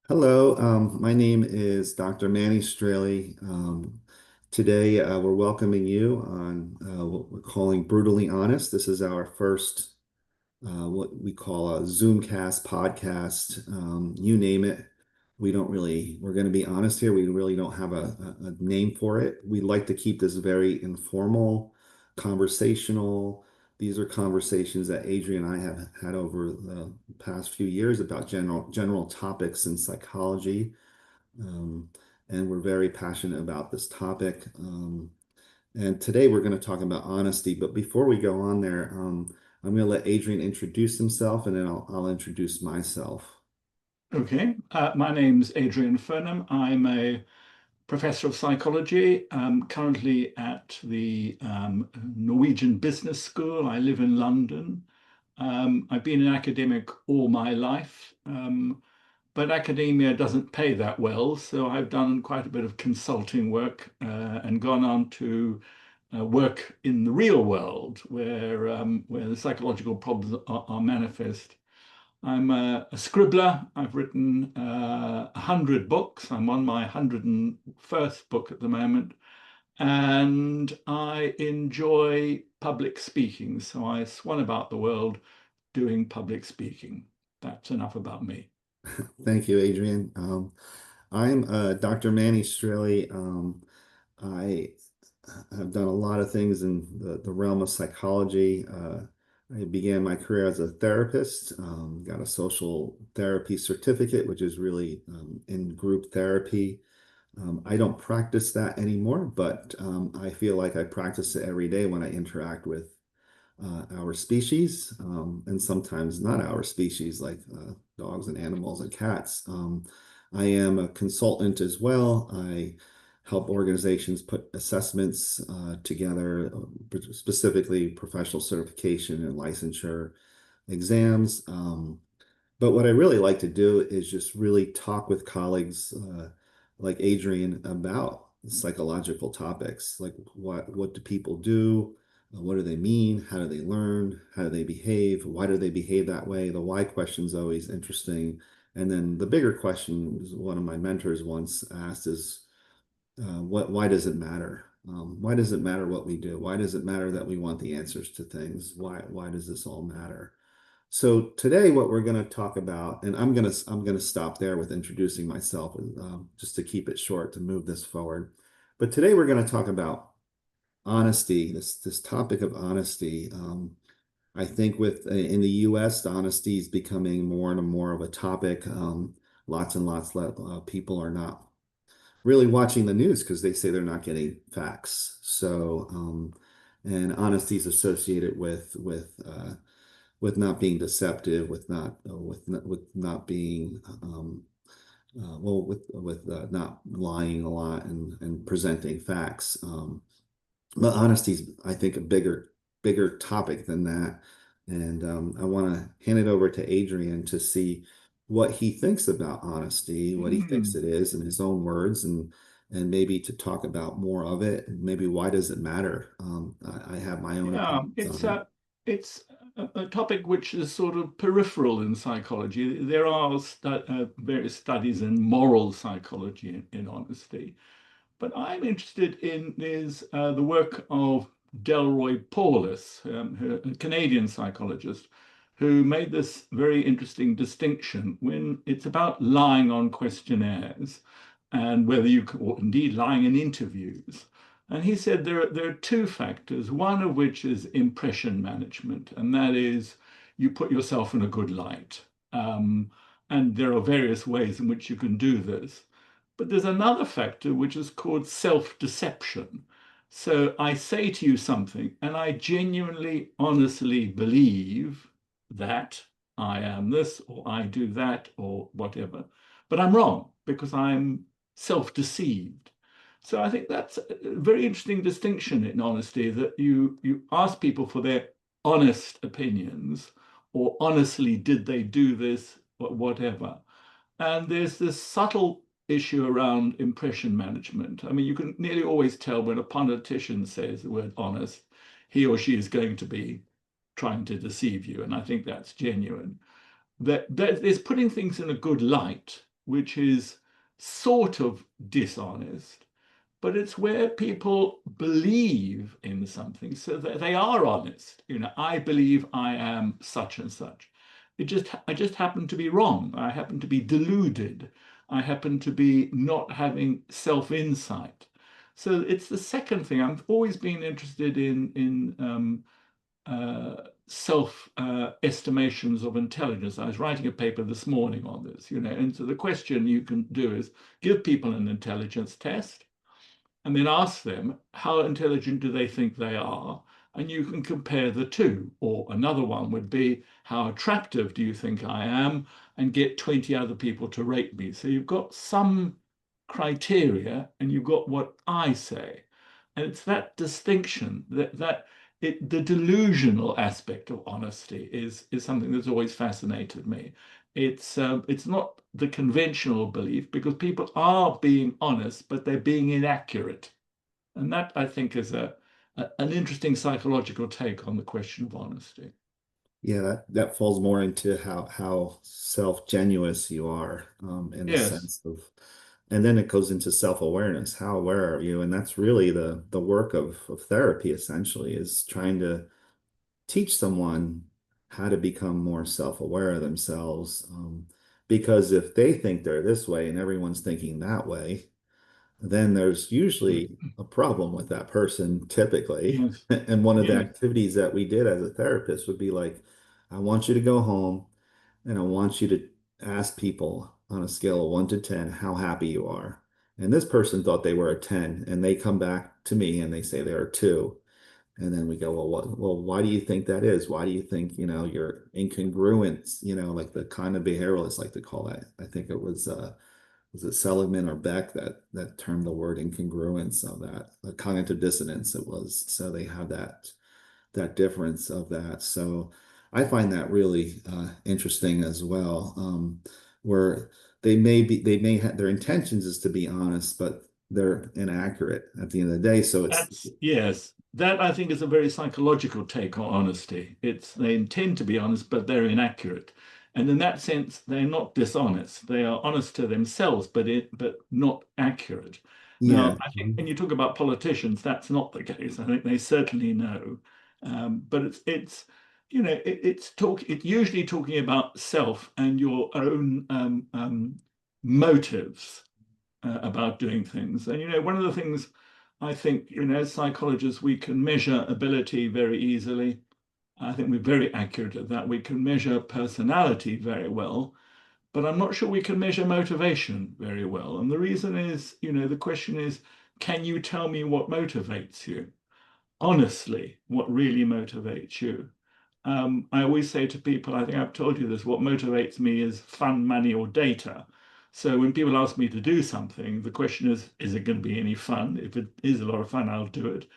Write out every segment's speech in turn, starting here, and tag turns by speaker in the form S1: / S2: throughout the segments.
S1: Hello, my name is Dr. Manny Straehle. Today, we're welcoming you on what we're calling Brutally Honest. This is our first, what we call a Zoomcast podcast. You name it. We're going to be honest here. We really don't have a name for it. We like to keep this very informal, conversational. These are conversations that Adrian and I have had over the past few years about general topics in psychology. Um, and we're very passionate about this topic. And today we're going to talk about honesty. But before we go on there, I'm going to let Adrian introduce himself and then I'll introduce myself.
S2: Okay, my name's Adrian Furnham. I'm a professor of psychology, currently at the Norwegian Business School. I live in London. I've been an academic all my life, but academia doesn't pay that well, so I've done quite a bit of consulting work and gone on to work in the real world where the psychological problems are manifest. I'm a scribbler. I've written 100 books. I'm on my 101st book at the moment. And I enjoy public speaking. So I swan about the world doing public speaking. That's enough about me.
S1: Thank you, Adrian. I'm Dr. Manny Straehle. I have done a lot of things in the realm of psychology. I began my career as a therapist, got a social therapy certificate, which is really in group therapy. I don't practice that anymore, but I feel like I practice it every day when I interact with our species, and sometimes not our species, like dogs and animals and cats. I am a consultant as well. I help organizations put assessments together, specifically professional certification and licensure exams. But what I really like to do is just really talk with colleagues like Adrian about psychological topics, like what do people do? What do they mean? How do they learn? How do they behave? Why do they behave that way? The why question is always interesting. And then the bigger question, one of my mentors once asked, is why does it matter? Why does it matter what we do? Why does it matter that we want the answers to things? Why does this all matter? So today, what we're going to talk about, and I'm gonna stop there with introducing myself, just to keep it short to move this forward. But today we're going to talk about honesty, this topic of honesty. I think with in the U.S., honesty is becoming more and more of a topic. Lots and lots of people are not really watching the news because they say they're not getting facts. So, and honesty is associated with not being deceptive, with not being with not lying a lot and presenting facts. But honesty is, I think, a bigger topic than that. And I want to hand it over to Adrian to see what he thinks about honesty, what he thinks
S2: Mm.
S1: it is in his own words, and maybe to talk about more of it, and maybe why does it matter? I have my own
S2: Yeah,
S1: opinions on it.
S2: it's a topic which is sort of peripheral in psychology. There are various studies in moral psychology in honesty. But I'm interested in is the work of Delroy Paulus, a Canadian psychologist, who made this very interesting distinction when it's about lying on questionnaires and whether you can, or indeed lying in interviews. And he said there are two factors, one of which is impression management, and that is you put yourself in a good light. And there are various ways in which you can do this. But there's another factor which is called self-deception. So I say to you something, and I genuinely, honestly believe that I am this, or I do that, or whatever. But I'm wrong because I'm self-deceived. So I think that's a very interesting distinction in honesty, that you ask people for their honest opinions, or honestly, did they do this, or whatever. And there's this subtle issue around impression management. I mean, you can nearly always tell when a politician says the word honest, he or she is going to be trying to deceive you. And I think that's genuine. That is putting things in a good light. which is sort of dishonest, but it's where people believe in something so that they are honest. I believe I am such and such. I just happen to be wrong. I happen to be deluded. I happen to be not having self-insight. So it's the second thing. I've always been interested in self estimations of intelligence. I was writing a paper this morning on this, and so the question you can do is give people an intelligence test and then ask them how intelligent do they think they are, and you can compare the two. Or another one would be how attractive do you think I am, and get 20 other people to rate me. So you've got some criteria and you've got what I say. And it's that distinction the delusional aspect of honesty is something that's always fascinated me. It's not the conventional belief because people are being honest, but they're being inaccurate, and that I think is an interesting psychological take on the question of honesty.
S1: Yeah, that falls more into how self-genuous you are, in the
S2: Yes,
S1: sense of, and then it goes into self-awareness. How aware are you? And that's really the work of therapy essentially, is trying to teach someone how to become more self-aware of themselves. Because if they think they're this way and everyone's thinking that way, then there's usually a problem with that person typically.
S2: yes,
S1: And one of the
S2: yes.
S1: activities that we did as a therapist would be like, I want you to go home and I want you to ask people on a scale of 1 to 10 how happy you are. And this person thought they were a 10, and they come back to me and they say they're a 2. And then we go, well, why do you think that is? Why do you think, you're incongruent, like the kind of behavioralists like to call that. I think it was it Seligman or Beck that termed the word incongruence of that, the cognitive dissonance it was. So they have that difference of that. So I find that really interesting as well, where they may have their intentions is to be honest, but they're inaccurate at the end of the day. So it's
S2: Yes, that I think is a very psychological take on honesty. It's they intend to be honest, but they're inaccurate. And in that sense, they're not dishonest. They are honest to themselves, but not accurate.
S1: yeah.
S2: Now, I think when you talk about politicians, that's not the case. I think they certainly know. But it's usually talking about self and your own motives about doing things. And one of the things I think, as psychologists, we can measure ability very easily. I think we're very accurate at that. We can measure personality very well, but I'm not sure we can measure motivation very well. And the reason is, the question is, can you tell me what motivates you? Honestly, what really motivates you? I always say to people, I think I've told you this, what motivates me is fun, money, or data. So when people ask me to do something, the question is it going to be any fun? If it is a lot of fun, I'll do it.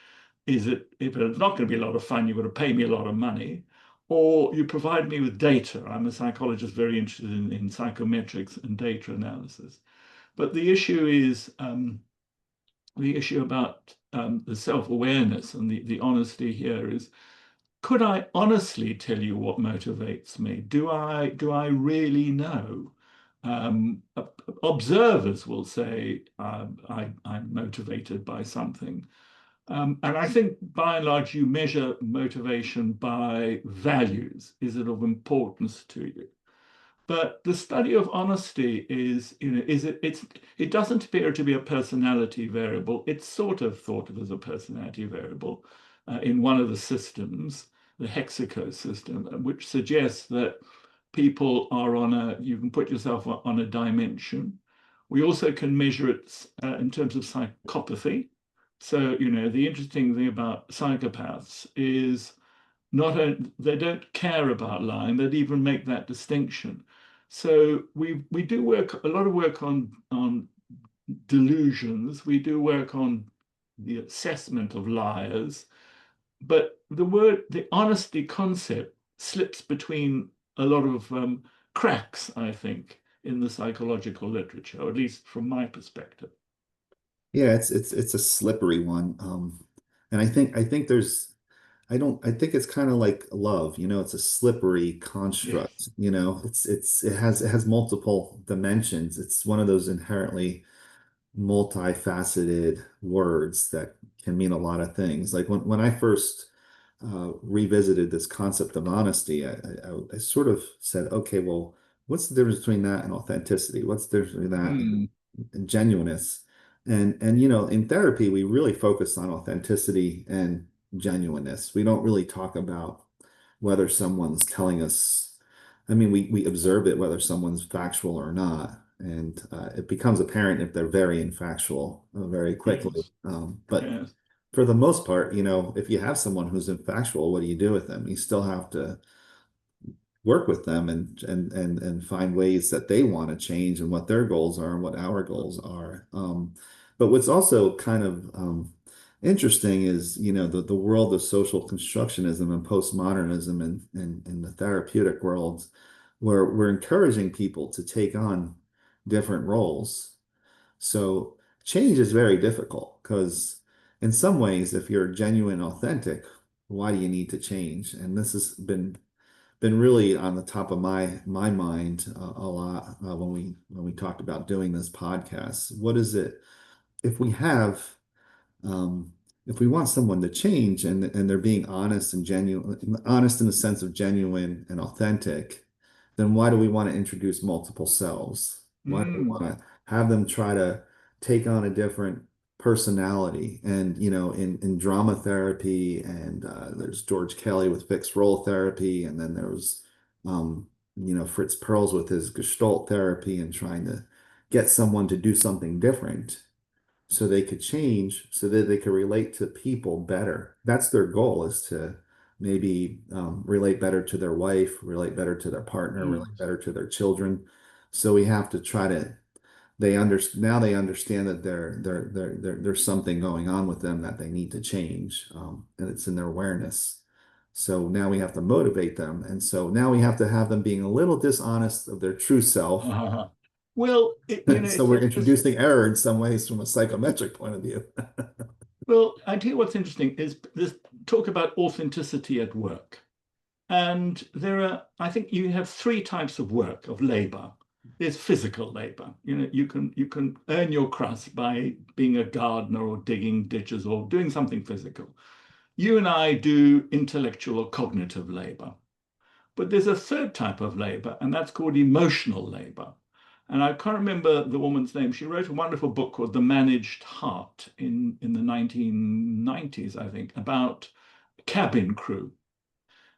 S2: If it's not going to be a lot of fun, you've got to pay me a lot of money, or you provide me with data. I'm a psychologist very interested in psychometrics and data analysis. But the issue about the self-awareness and the honesty here is, could I honestly tell you what motivates me? Do I really know? Observers will say I'm motivated by something. And I think by and large, you measure motivation by values. Is it of importance to you? But the study of honesty is, it doesn't appear to be a personality variable. It's sort of thought of as a personality variable in one of the systems, the Hexaco system, which suggests that people are you can put yourself on a dimension. We also can measure it in terms of psychopathy. So, the interesting thing about psychopaths is not only they don't care about lying, they'd even make that distinction. So we do a lot of work on delusions. We do work on the assessment of liars, but the honesty concept slips between a lot of cracks, I think, in the psychological literature, or at least from my perspective.
S1: Yeah, it's a slippery one. And I think I think it's kind of like love, it's a slippery
S2: Yes.
S1: construct, it has multiple dimensions. It's one of those inherently multifaceted words that can mean a lot of things. Like when I first revisited this concept of honesty, I sort of said, okay, well, what's the difference between that and authenticity? What's the difference between that
S2: Mm,
S1: and genuineness? And in therapy, we really focus on authenticity and genuineness. We don't really talk about whether someone's telling us. I mean, we observe it whether someone's factual or not, and it becomes apparent if they're very infactual very quickly.
S2: yes.
S1: But
S2: Yes.
S1: for the most part, if you have someone who's infactual, what do you do with them? You still have to work with them and find ways that they want to change and what their goals are and what our goals are. But what's also kind of interesting is, the world of social constructionism and postmodernism and in the therapeutic world, where we're encouraging people to take on different roles. So change is very difficult because in some ways, if you're genuine, authentic, why do you need to change? And this has been really on the top of my mind a lot when we talked about doing this podcast. What is it if we have um, if we want someone to change and they're being honest and genuine, honest in the sense of genuine and authentic, then why do we want to introduce multiple selves? Why do we
S2: Mm,
S1: want to have them try to take on a different personality? And in drama therapy, and there's George Kelly with fixed role therapy, and then there was Fritz Perls with his Gestalt therapy and trying to get someone to do something different so they could change so that they could relate to people better. That's their goal, is to maybe relate better to their wife, relate better to their partner, relate
S2: mm.
S1: better to their children. So we have to try to they understand that there's something going on with them that they need to change, and it's in their awareness. So now we have to motivate them, and so now we have to have them being a little dishonest of their true self.
S2: Well,
S1: So
S2: it's
S1: we're
S2: interesting.
S1: introducing error in some ways from a psychometric point of view.
S2: Well, I tell you what's interesting is this talk about authenticity at work. And I think you have three types of work, of labor. There's physical labor. You can earn your crust by being a gardener or digging ditches or doing something physical. You and I do intellectual or cognitive labor. But there's a third type of labor, and that's called emotional labor. And I can't remember the woman's name. She wrote a wonderful book called The Managed Heart in the 1990s, I think, about cabin crew.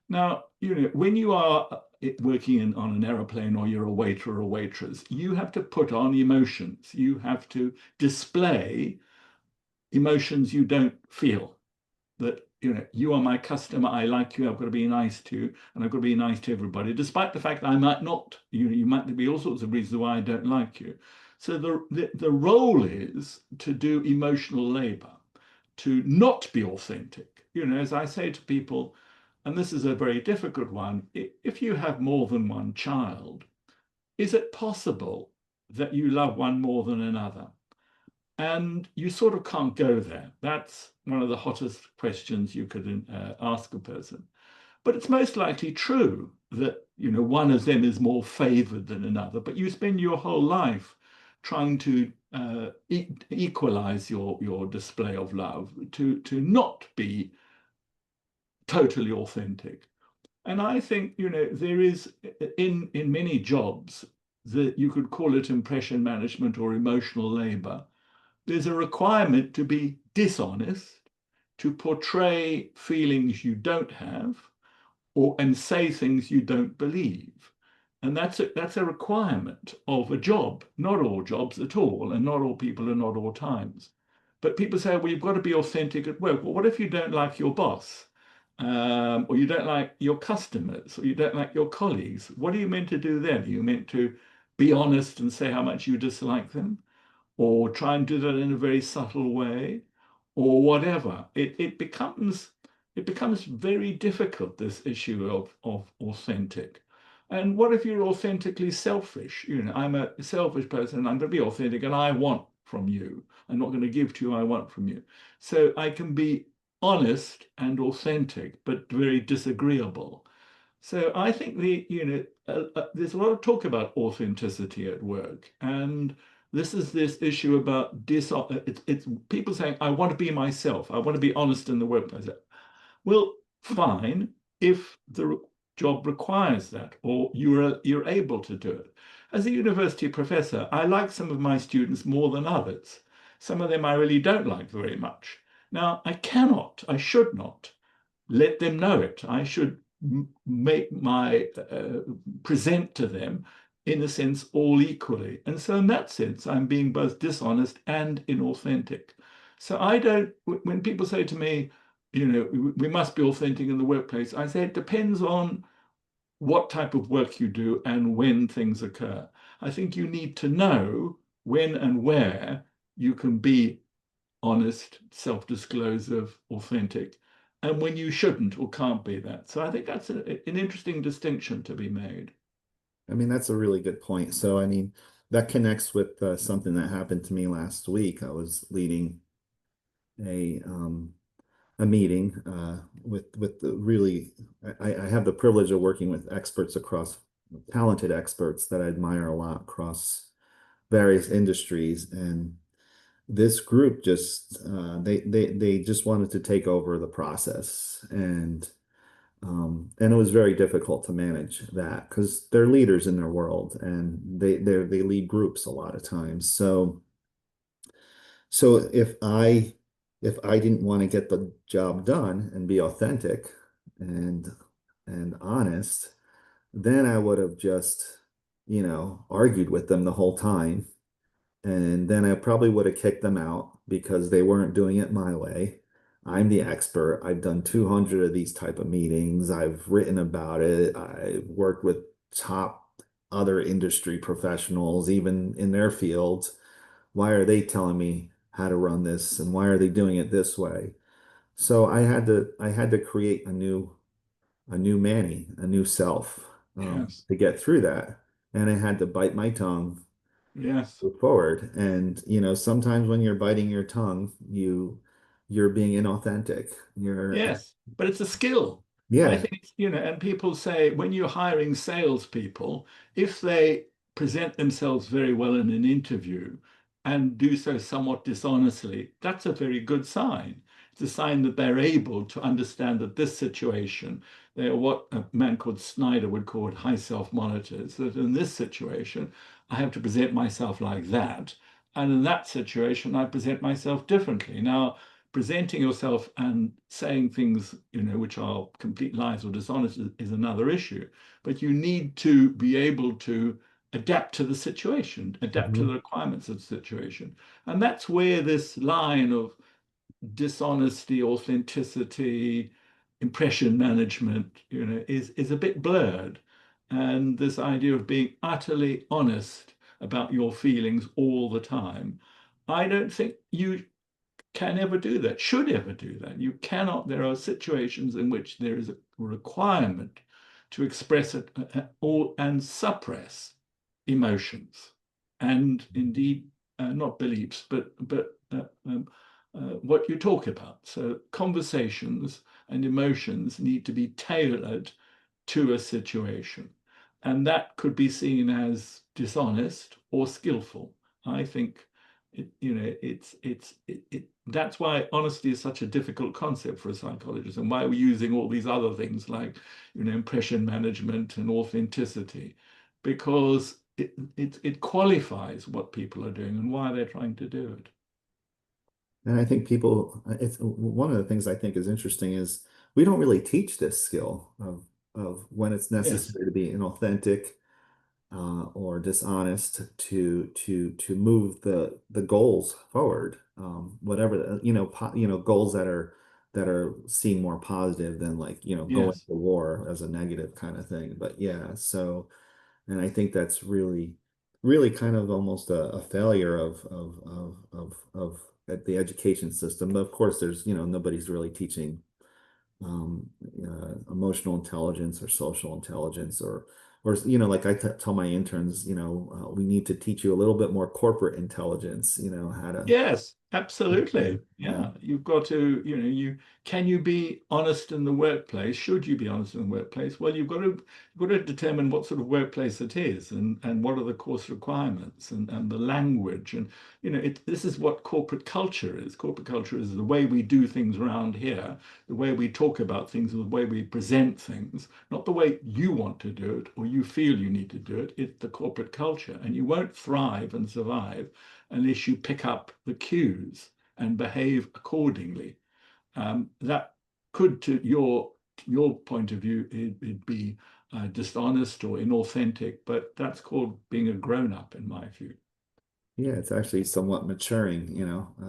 S2: Now, when you are working on an aeroplane or you're a waiter or a waitress, you have to put on emotions. You have to display emotions you don't feel. That you are my customer, I like you, I've got to be nice to you, and I've got to be nice to everybody, despite the fact that I might not. You might be all sorts of reasons why I don't like you. So the role is to do emotional labor, to not be authentic. As I say to people, and this is a very difficult one, if you have more than one child, is it possible that you love one more than another? And you sort of can't go there. That's one of the hottest questions you could ask a person. But it's most likely true that one of them is more favored than another. But you spend your whole life trying to equalize your display of love to not be totally authentic. And I think there is in many jobs that you could call it impression management or emotional labor. There's a requirement to be dishonest, to portray feelings you don't have, and say things you don't believe. And that's a requirement of a job. Not all jobs at all, and not all people and not all times. But people say, well, you've got to be authentic at work. Well, what if you don't like your boss? Or you don't like your customers, or you don't like your colleagues? What are you meant to do then? Are you meant to be honest and say how much you dislike them? Or try and do that in a very subtle way, or whatever. It becomes very difficult, this issue of authentic. And what if you're authentically selfish? I'm a selfish person, and I'm going to be authentic, and I want from you. I'm not going to give to you, I want from you. So I can be honest and authentic, but very disagreeable. So I think there's a lot of talk about authenticity at work, and this issue about it's people saying, "I want to be myself. I want to be honest in the workplace." Well, fine, if the job requires that, or you're able to do it. As a university professor, I like some of my students more than others. Some of them I really don't like very much. Now, I should not let them know it. I should make my present to them, in a sense, all equally. And so, in that sense, I'm being both dishonest and inauthentic. So, I don't, when people say to me, we must be authentic in the workplace, I say it depends on what type of work you do and when things occur. I think you need to know when and where you can be honest, self-disclosive, authentic, and when you shouldn't or can't be that. So I think that's an interesting distinction to be made.
S1: I mean, that's a really good point. So, I mean, that connects with something that happened to me last week. I was leading a a meeting with the really I have the privilege of working with experts across talented experts that I admire a lot across various industries, and this group just they just wanted to take over the process, and it was very difficult to manage that because they're leaders in their world, and they lead groups a lot of times. So if I didn't want to get the job done and be authentic and and honest, then I would have just, argued with them the whole time. And then I probably would have kicked them out because they weren't doing it my way. I'm the expert. I've done 200 of these type of meetings. I've written about it. I've worked with top other industry professionals, even in their fields. Why are they telling me how to run this and why are they doing it this way? So I had to create a new Manny, a new self,
S2: Yes,
S1: to get through that. And I had to bite my tongue,
S2: yes.
S1: move forward. And sometimes when you're biting your tongue, you're being inauthentic.
S2: Yes, but it's a skill. I
S1: Yeah.
S2: think, and people say when you're hiring salespeople, if they present themselves very well in an interview and do so somewhat dishonestly, that's a very good sign. It's a sign that they're able to understand that this situation, they're what a man called Snyder would call it high self-monitors, that in this situation, I have to present myself like that. And in that situation, I present myself differently. Now, presenting yourself and saying things, which are complete lies or dishonest is another issue. But you need to be able to adapt to the situation, adapt to the
S1: Mhm.
S2: requirements of the situation. And that's where this line of dishonesty, authenticity, impression management, is a bit blurred. And this idea of being utterly honest about your feelings all the time, I don't think you can ever do that, should ever do that. You cannot, there are situations in which there is a requirement to express it all and suppress emotions and indeed not beliefs, but what you talk about. So conversations and emotions need to be tailored to a situation. And that could be seen as dishonest or skillful. I think that's why honesty is such a difficult concept for a psychologist, and why we're using all these other things like impression management and authenticity, because it qualifies what people are doing and why they're trying to do it.
S1: And I think it's one of the things I think is interesting is we don't really teach this skill of when it's
S2: Yes,
S1: necessary to be inauthentic or dishonest to move the goals forward, whatever goals that are seen more positive than like going
S2: yes,
S1: to war as a negative kind of thing. But yeah, so and I think that's really kind of almost a failure of the education system. But of course, there's nobody's really teaching emotional intelligence or social intelligence or like I tell my interns, we need to teach you a little bit more corporate intelligence, how to
S2: yes. Absolutely.
S1: Yeah.
S2: Yeah. You've got to, can you be honest in the workplace? Should you be honest in the workplace? Well, you've got to determine what sort of workplace it is and what are the course requirements and the language. And, this is what corporate culture is. Corporate culture is the way we do things around here, the way we talk about things, the way we present things, not the way you want to do it or you feel you need to do it. It's the corporate culture. And you won't thrive and survive unless you pick up the cues and behave accordingly. That could, to your point of view, it'd be dishonest or inauthentic, but that's called being a grown up, in my view.
S1: Yeah, it's actually somewhat maturing,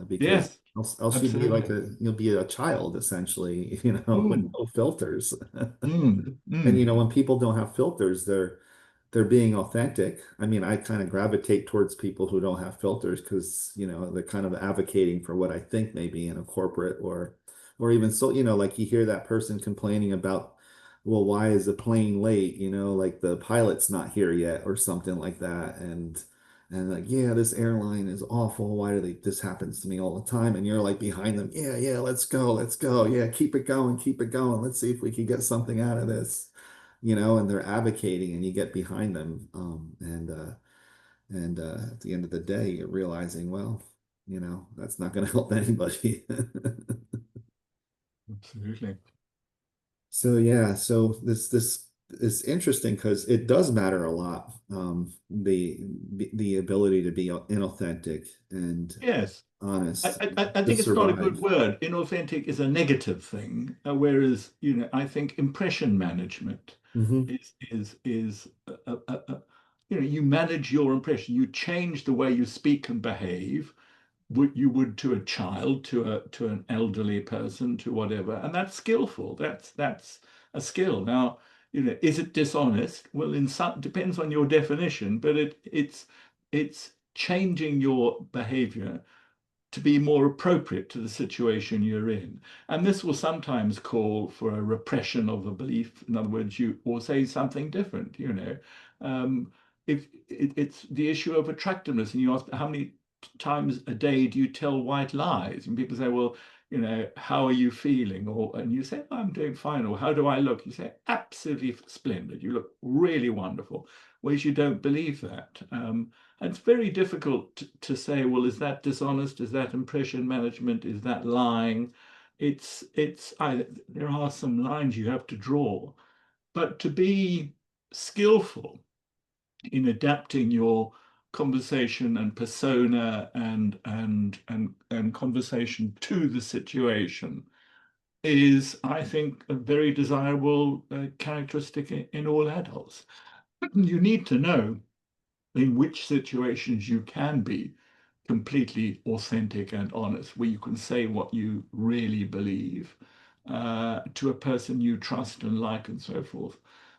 S1: because
S2: Yes,
S1: else
S2: absolutely.
S1: you'll be a child essentially, with
S2: Mm,
S1: no filters. And
S2: mm.
S1: when people don't have filters, they're being authentic. I mean, I kind of gravitate towards people who don't have filters because, they're kind of advocating for what I think maybe in a corporate or even so, like you hear that person complaining about, well, why is the plane late? Like the pilot's not here yet or something like that. And like, yeah, this airline is awful. Why do they, this happens to me all the time? And you're like behind them, yeah, yeah, let's go, let's go. Yeah, keep it going, keep it going. Let's see if we can get something out of this, and they're advocating and you get behind them. At the end of the day, you're realizing, well, that's not going to help anybody.
S2: Absolutely.
S1: So yeah, so this is interesting because it does matter a lot. The ability to be inauthentic and
S2: Yes. I,
S1: honest
S2: I
S1: to
S2: think it's not a good
S1: survive.
S2: word. Inauthentic is a negative thing, whereas I think impression management
S1: Hmm.
S2: is you manage your impression. You change the way you speak and behave, what you would to a child, to an elderly person, to whatever, and that's skillful. That's a skill. Now, is it dishonest? Well, in some depends on your definition, but it's changing your behavior to be more appropriate to the situation you're in. And this will sometimes call for a repression of a belief. In other words, you or say something different. Um, if it's the issue of attractiveness, and you ask how many times a day do you tell white lies? And people say, well, how are you feeling? And you say, I'm doing fine. Or how do I look? You say, absolutely splendid. You look really wonderful. Whereas you don't believe that. And it's very difficult to say, well, is that dishonest? Is that impression management? Is that lying? There are some lines you have to draw, but to be skillful in adapting your conversation and persona and conversation to the situation is, I think, a very desirable characteristic in all adults. You need to know in which situations you can be completely authentic and honest, where you can say what you really believe to a person you trust and like and so forth.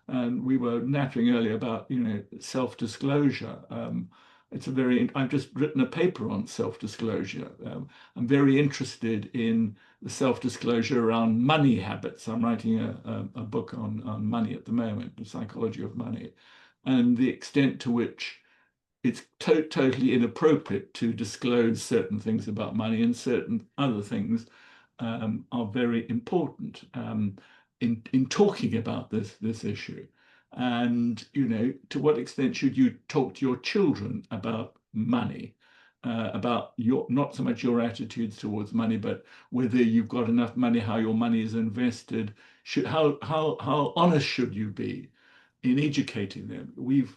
S2: And we were nattering earlier about, self-disclosure. I've just written a paper on self-disclosure. I'm very interested in the self-disclosure around money habits. I'm writing a book on money at the moment, the psychology of money, and the extent to which it's totally inappropriate to disclose certain things about money, and certain other things are very important in talking about this issue. And to what extent should you talk to your children about money, about your not so much your attitudes towards money, but whether you've got enough money, how your money is invested, how honest should you be in educating them. We've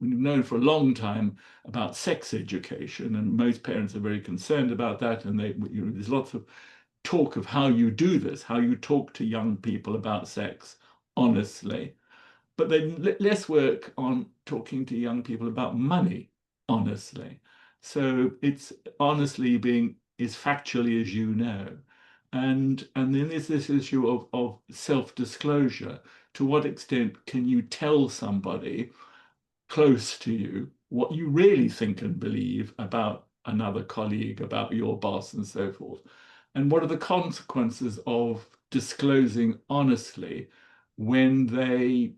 S2: known for a long time about sex education, and most parents are very concerned about that. And there's lots of talk of how you do this, how you talk to young people about sex honestly. But then less work on talking to young people about money honestly. So it's honestly being as factually as you know. And then there's this issue of self-disclosure. To what extent can you tell somebody close to you what you really think and believe about another colleague, about your boss, and so forth? And what are the consequences of disclosing honestly when they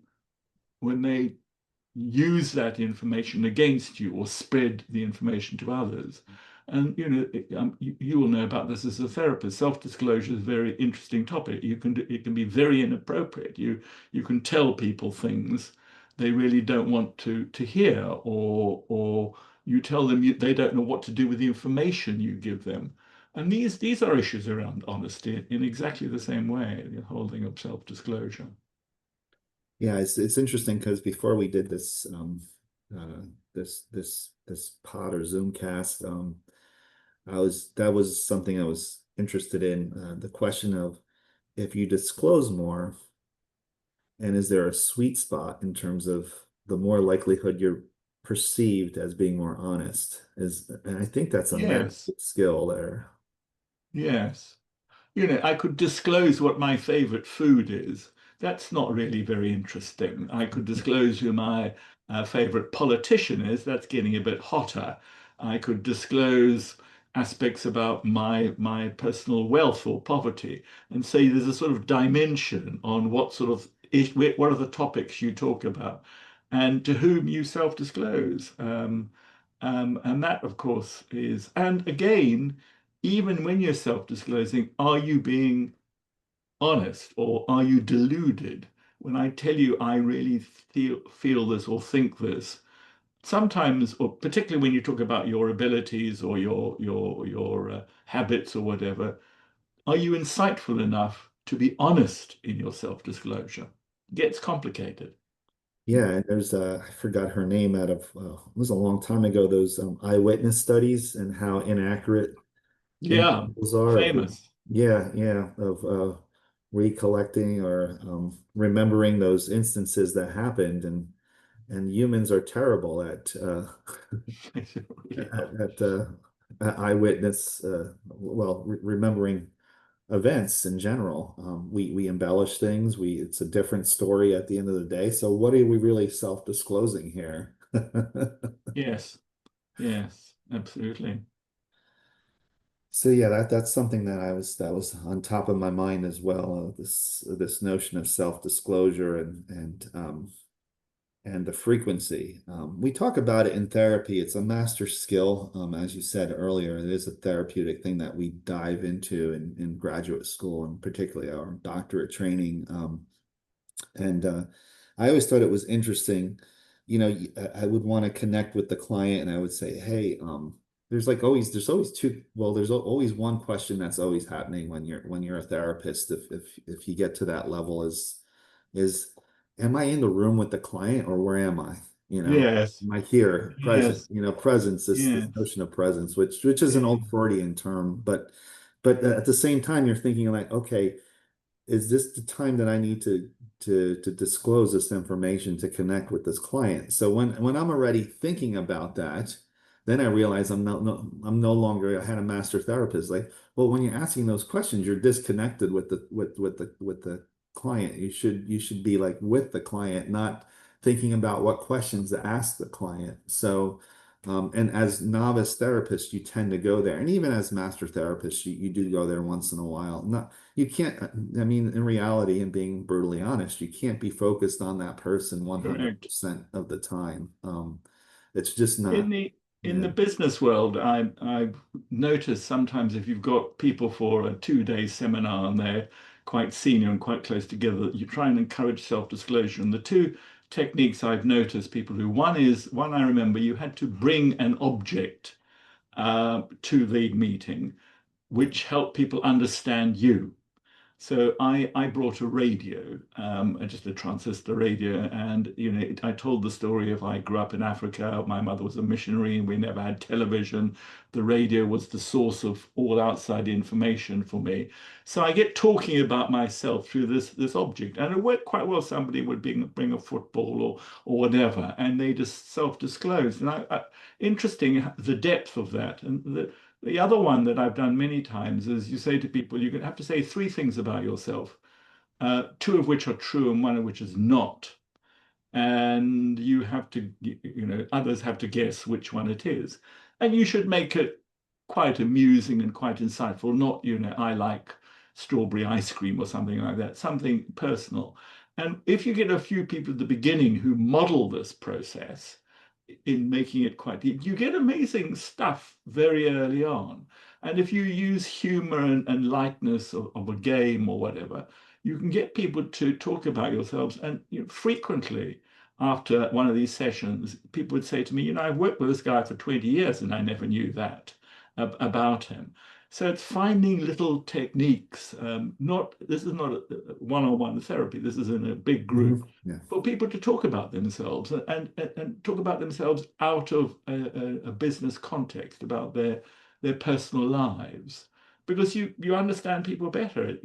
S2: use that information against you or spread the information to others? And you will know about this as a therapist. Self-disclosure is a very interesting topic. It can be very inappropriate. You can tell people things they really don't want to hear, or you tell them they don't know what to do with the information you give them. And these are issues around honesty in exactly the same way, the holding of self-disclosure.
S1: Yeah, it's interesting because before we did this uh this pod or Zoom cast, I was that was something I was interested in. The question of if you disclose more, and is there a sweet spot in terms of the more likelihood you're perceived as being more honest? And I think that's a mental
S2: Yes,
S1: skill there.
S2: yes. I could disclose what my favorite food is. That's not really very interesting. I could disclose who my favorite politician is. That's getting a bit hotter. I could disclose aspects about my personal wealth or poverty and say there's a sort of dimension on what sort of what are the topics you talk about and to whom you self-disclose. And that, of course, is, and again, even when you're self-disclosing, are you being honest or are you deluded? When I tell you I really feel this or think this, sometimes, or particularly when you talk about your abilities or your habits or whatever, are you insightful enough to be honest in your self-disclosure? It gets complicated.
S1: Yeah, and there's I forgot her name out of it was a long time ago, those eyewitness studies and how inaccurate
S2: Yeah,
S1: individuals are of
S2: famous.
S1: yeah, of recollecting or remembering those instances that happened, and humans are terrible
S2: They really are.
S1: at eyewitness well remembering events in general. We embellish things. We It's a different story at the end of the day. So what are we really self-disclosing here?
S2: Yes, yes, absolutely.
S1: So yeah, that's something that was on top of my mind as well. This notion of self-disclosure and the frequency. We talk about it in therapy. It's a master skill. As you said earlier, it is a therapeutic thing that we dive into in graduate school and particularly our doctorate training. And I always thought it was interesting. I would want to connect with the client and I would say, hey, there's always always one question that's always happening when you're a therapist. If you get to that level is, am I in the room with the client or where am I?
S2: Yes,
S1: Am I here, present?
S2: yes,
S1: Presence, this
S2: yes,
S1: notion of presence, which is an
S2: yeah,
S1: old Freudian term, but at the same time, you're thinking like, okay, is this the time that I need to disclose this information to connect with this client? So when I'm already thinking about that, then I realize I'm no longer I had a master therapist. Like, well, when you're asking those questions, you're disconnected with the client. You should be like with the client, not thinking about what questions to ask the client. So and as novice therapists, you tend to go there. And even as master therapists, you do go there once in a while. Not You can't, I mean, in reality, and being brutally honest, you can't be focused on that person
S2: correct.
S1: 100% of the time. It's just
S2: In
S1: not,
S2: the
S1: yeah.
S2: business world, I've noticed sometimes if you've got people for a 2 day seminar and they're quite senior and quite close together, you try and encourage self-disclosure. And the two techniques I've noticed people do, one I remember you had to bring an object to the meeting, which helped people understand you. So I brought a radio, just a transistor radio, and I told the story of I grew up in Africa. My mother was a missionary, and we never had television. The radio was the source of all outside information for me. So I get talking about myself through this object, and it worked quite well. Somebody would bring a football or whatever, and they just self-disclosed. And interesting the depth of that, and the other one that I've done many times is you say to people, you have to say three things about yourself, two of which are true and one of which is not. And you have to, others have to guess which one it is. And you should make it quite amusing and quite insightful, not, I like strawberry ice cream or something like that, something personal. And if you get a few people at the beginning who model this process, in making it quite deep. You get amazing stuff very early on. And if you use humor and lightness of a game or whatever, you can get people to talk about yourselves. And frequently, after one of these sessions, people would say to me, I've worked with this guy for 20 years and I never knew that about him. So it's finding little techniques. This is not a one-on-one therapy. This is in a big group
S1: Yeah.
S2: for people to talk about themselves and talk about themselves out of a business context, about their personal lives, because you understand people better.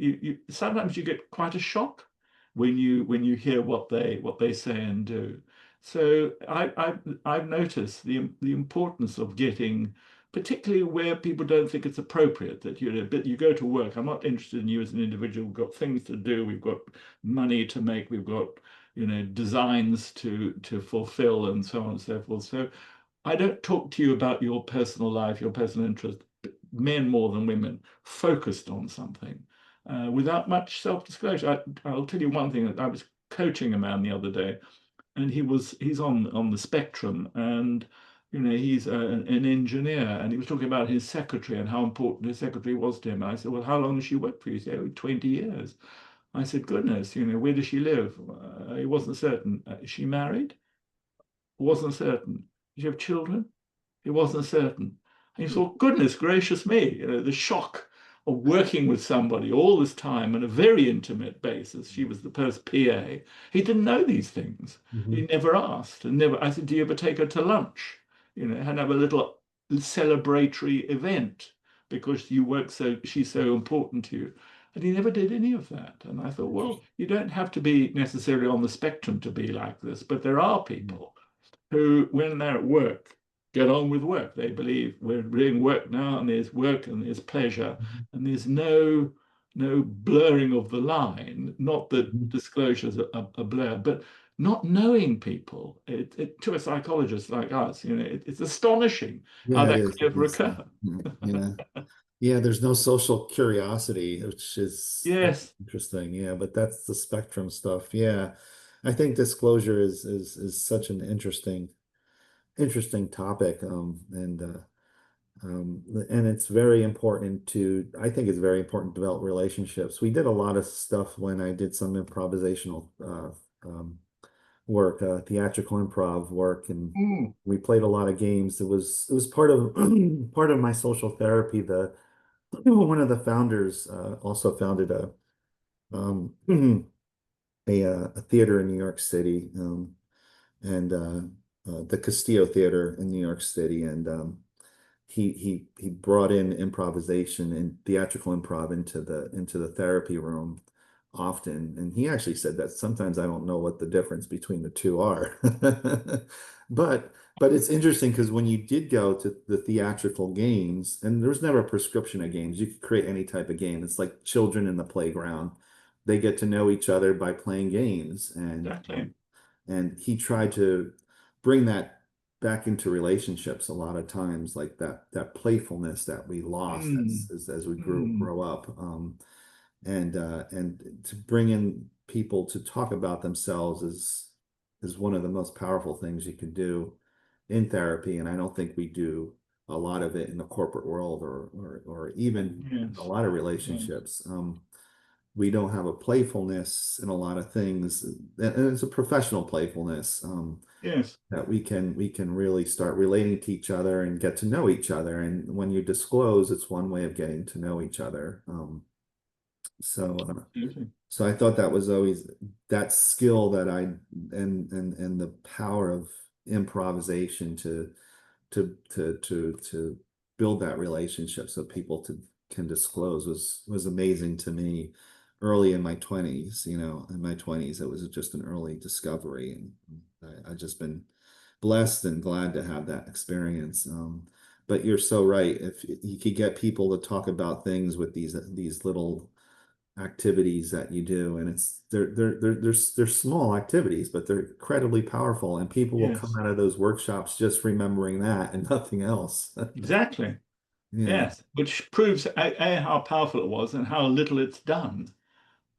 S2: Sometimes you get quite a shock when you hear what they say and do. So I've noticed the importance of getting, particularly where people don't think it's appropriate, that you go to work. I'm not interested in you as an individual. We've got things to do. We've got money to make. We've got designs to fulfill, and so on and so forth. So I don't talk to you about your personal life, your personal interest, men more than women, focused on something without much self-disclosure. I'll tell you one thing. I was coaching a man the other day, and he's on the spectrum, and he's an engineer, and he was talking about his secretary and how important his secretary was to him. And I said, well, how long has she worked for you? He said, oh, 20 years. I said, goodness, where does she live? He wasn't certain. Is she married? Wasn't certain. Did you have children? He wasn't certain. And you thought, goodness gracious me, the shock of working with somebody all this time on a very intimate basis. She was the first PA. He didn't know these things. He
S1: Hmm.
S2: never asked. And never, I said, do you ever take her to lunch? And have a little celebratory event because she's so important to you. And he never did any of that. And I thought, well, you don't have to be necessarily on the spectrum to be like this, but there are people who, when they're at work, get on with work. They believe we're doing work now, and there's pleasure, and there's no blurring of the line. Not that
S1: Hmm.
S2: disclosures are blurred, but not knowing people. To a psychologist like us, it's astonishing how
S1: Yeah, it
S2: that could
S1: is.
S2: ever
S1: It's,
S2: occur.
S1: yeah. Yeah, there's no social curiosity, which is
S2: Yes,
S1: interesting. Yeah, but that's the spectrum stuff. Yeah. I think disclosure is such an interesting topic. And it's very important I think it's very important to develop relationships. We did a lot of stuff when I did some improvisational work, theatrical improv work, and
S2: mm,
S1: we played a lot of games. It was part of part of my social therapy. The One of the founders also founded um, a theater in New York City, and the Castillo Theater in New York City, and he brought in improvisation and theatrical improv into the therapy room often. And he actually said that sometimes I don't know what the difference between the two are. But it's interesting because when you did go to the theatrical games, and there was never a prescription of games, you could create any type of game. It's like children in the playground. They get to know each other by playing games,
S2: exactly.
S1: and he tried to bring that back into relationships a lot of times, like that playfulness that we lost
S2: Mm,
S1: as we grew
S2: mm,
S1: grow up, and to bring in people to talk about themselves is one of the most powerful things you can do in therapy. And I don't think we do a lot of it in the corporate world, or even in a
S2: yes,
S1: lot of
S2: yes,
S1: relationships. We don't have a playfulness in a lot of things, and it's a professional playfulness,
S2: yes.
S1: that we can really start relating to each other and get to know each other. And when you disclose, it's one way of getting to know each other. So
S2: Absolutely.
S1: so I thought that was always that skill that and the power of improvisation to build that relationship so people can disclose was amazing to me early in my 20s. In my 20s, it was just an early discovery, and I've just been blessed and glad to have that experience. But you're so right. If you could get people to talk about things with these little activities that you do, and they're small activities, but they're incredibly powerful, and people will come
S2: Yes,
S1: out of those workshops just remembering that and nothing else.
S2: exactly.
S1: Yeah.
S2: Yes, which proves how powerful it was and how little it's done.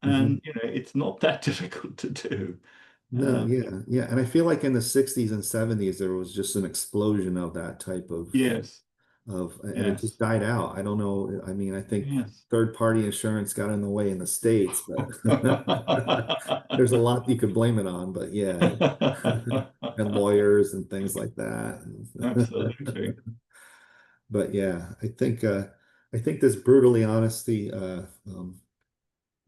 S1: Hmm.
S2: And it's not that difficult to do.
S1: No, yeah, yeah. And I feel like in the 60s and 70s there was just an explosion of that type
S2: Yes,
S1: and it just
S2: yes,
S1: died out. I don't know. I mean, I think
S2: yes.
S1: third party insurance got in the way in the States, but there's a lot you could blame it on, but yeah. And lawyers and things like that.
S2: Absolutely.
S1: But yeah, I think this brutally honesty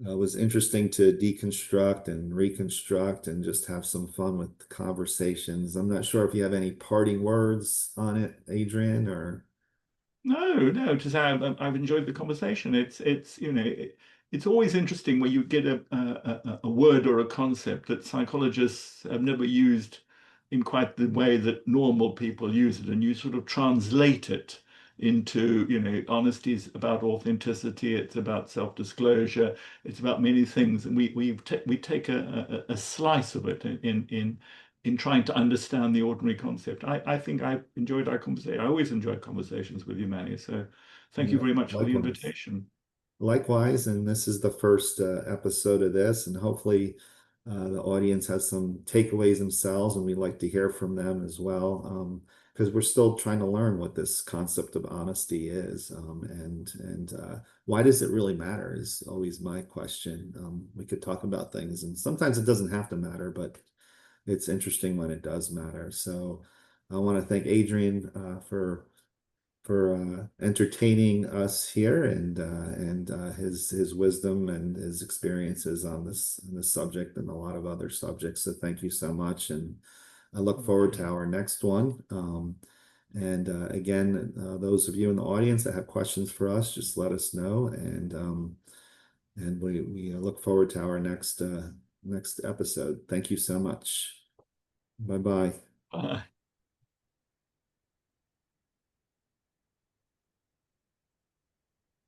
S1: was interesting to deconstruct and reconstruct and just have some fun with conversations. I'm not sure if you have any parting words on it, Adrian, or
S2: No, no, just I've enjoyed the conversation. It's always interesting when you get a word or a concept that psychologists have never used in quite the way that normal people use it, and you sort of translate it into, honesty is about authenticity, it's about self-disclosure, it's about many things, and we take a slice of it in trying to understand the ordinary concept. I think I enjoyed our conversation. I always enjoy conversations with you, Manny. So thank you
S1: yeah,
S2: very much for the
S1: likewise.
S2: invitation.
S1: Likewise, and this is the first episode of this, and hopefully the audience has some takeaways themselves, and we'd like to hear from them as well, because we're still trying to learn what this concept of honesty is, and why does it really matter is always my question. We could talk about things, and sometimes it doesn't have to matter, but it's interesting when it does matter. So I want to thank Adrian for entertaining us here and his wisdom and his experiences on this subject and a lot of other subjects. So thank you so much, and I look forward to
S2: Okay.
S1: our next one. And again, those of you in the audience that have questions for us, just let us know, and we look forward to our next episode. Thank you so much. Bye bye.
S2: Bye.